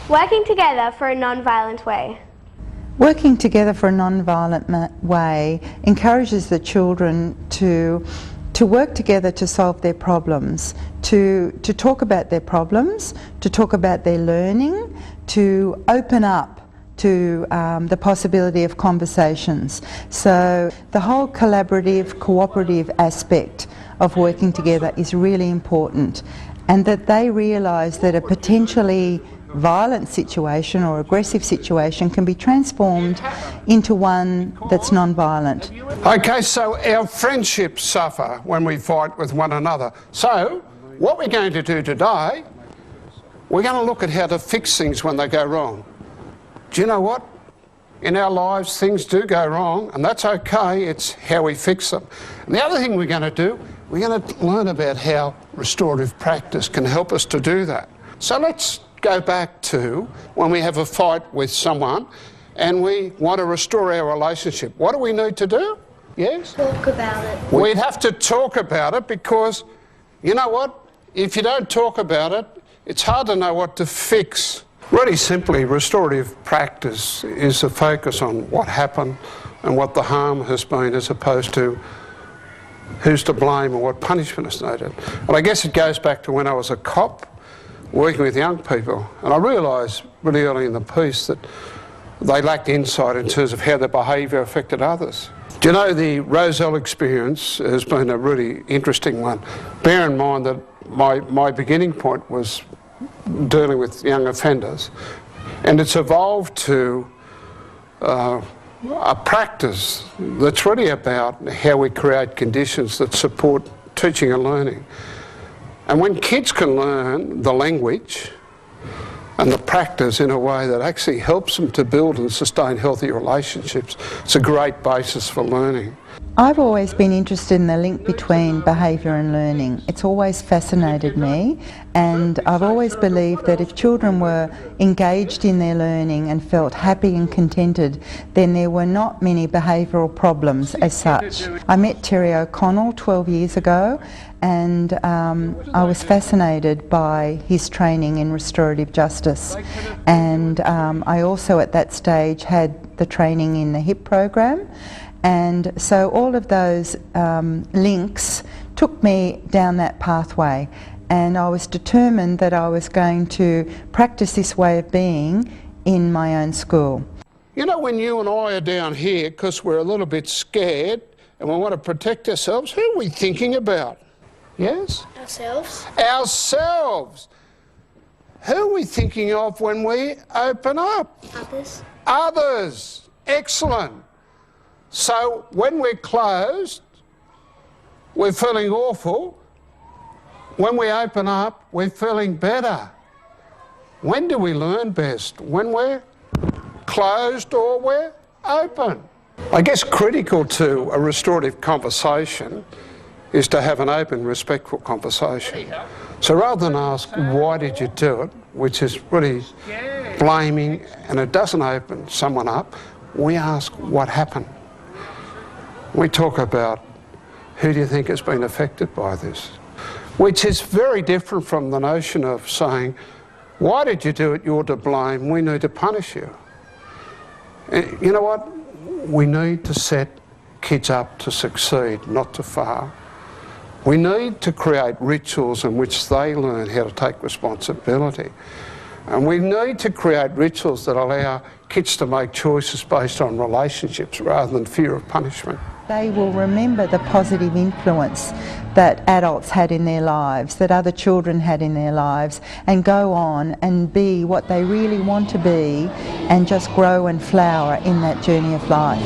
Working together for a non-violent way. Working together for a non-violent way encourages the children to work together to solve their problems, to talk about their problems, to talk about their learning, to open up to the possibility of conversations. So the whole collaborative, cooperative aspect of working together is really important, and that they realise that a potentially violent situation or aggressive situation can be transformed into one that's non-violent. Okay, so our friendships suffer when we fight with one another. So what we're going to do today, we're going to look at how to fix things when they go wrong. Do you know what? In our lives things do go wrong, and that's okay, it's how we fix them. And the other thing we're going to do, we're going to learn about how restorative practice can help us to do that. So let's go back to when we have a fight with someone and we want to restore our relationship. What do we need to do? Yes? Talk about it. We'd have to talk about it, because you know what? If you don't talk about it, it's hard to know what to fix. Really simply, restorative practice is a focus on what happened and what the harm has been, as opposed to who's to blame or what punishment is needed. And I guess it goes back to when I was a cop working with young people, and I realised really early in the piece that they lacked insight in terms of how their behaviour affected others. Do you know, the Rozelle experience has been a really interesting one. Bear in mind that my beginning point was dealing with young offenders, and it's evolved to a practice that's really about how we create conditions that support teaching and learning. And when kids can learn the language and the practice in a way that actually helps them to build and sustain healthy relationships, it's a great basis for learning. I've always been interested in the link between behaviour and learning. It's always fascinated me, and I've always believed that if children were engaged in their learning and felt happy and contented, then there were not many behavioural problems as such. I met Terry O'Connell 12 years ago, and I was fascinated by his training in restorative justice, and I also at that stage had the training in the HIP program. And so all of those links took me down that pathway, and I was determined that I was going to practice this way of being in my own school. You know, when you and I are down here because we're a little bit scared and we want to protect ourselves, who are we thinking about? Yes? Ourselves. Ourselves! Who are we thinking of when we open up? Others. Others! Excellent! So when we're closed, we're feeling awful. When we open up, we're feeling better. When do we learn best? When we're closed or we're open? I guess critical to a restorative conversation is to have an open, respectful conversation. So rather than ask, why did you do it, which is really blaming and it doesn't open someone up, we ask, what happened? We talk about, who do you think has been affected by this? Which is very different from the notion of saying, why did you do it, you're to blame, we need to punish you. And you know what? We need to set kids up to succeed, not to fail. We need to create rituals in which they learn how to take responsibility. And we need to create rituals that allow kids to make choices based on relationships rather than fear of punishment. They will remember the positive influence that adults had in their lives, that other children had in their lives, and go on and be what they really want to be and just grow and flower in that journey of life.